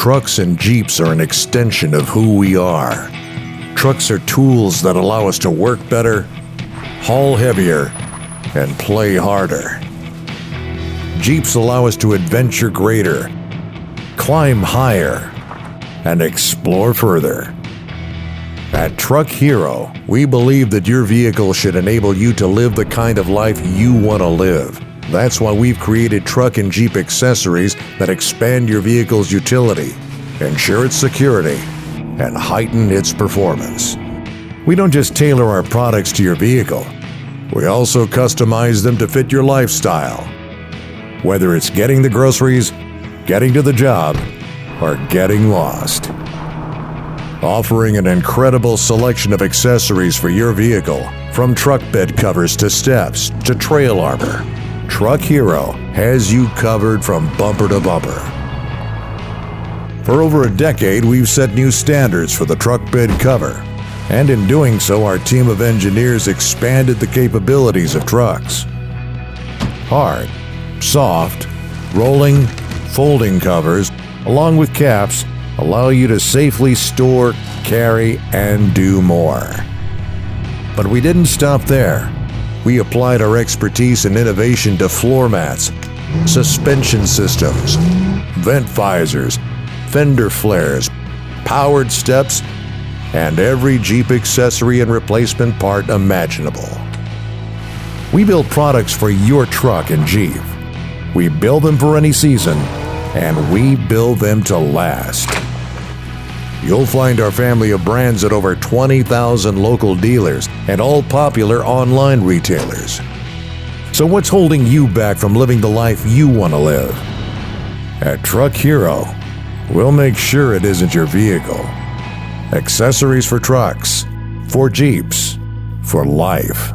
Trucks and Jeeps are an extension of who we are. Trucks are tools that allow us to work better, haul heavier, and play harder. Jeeps allow us to adventure greater, climb higher, and explore further. At Truck Hero, we believe that your vehicle should enable you to live the kind of life you want to live. That's why we've created truck and Jeep accessories that expand your vehicle's utility, ensure its security, and heighten its performance. We don't just tailor our products to your vehicle, we also customize them to fit your lifestyle. Whether it's getting the groceries, getting to the job, or getting lost. Offering an incredible selection of accessories for your vehicle, from truck bed covers to steps to trail armor, Truck Hero has you covered from bumper to bumper. For over a decade, we've set new standards for the truck bed cover, and in doing so, our team of engineers expanded the capabilities of trucks. Hard, soft, rolling, folding covers, along with caps, allow you to safely store, carry, and do more. But we didn't stop there. We applied our expertise and innovation to floor mats, suspension systems, vent visors, fender flares, powered steps, and every Jeep accessory and replacement part imaginable. We build products for your truck and Jeep. We build them for any season, and we build them to last. You'll find our family of brands at over 20,000 local dealers and all popular online retailers. So what's holding you back from living the life you want to live? At Truck Hero, we'll make sure it isn't your vehicle. Accessories for trucks, for Jeeps, for life.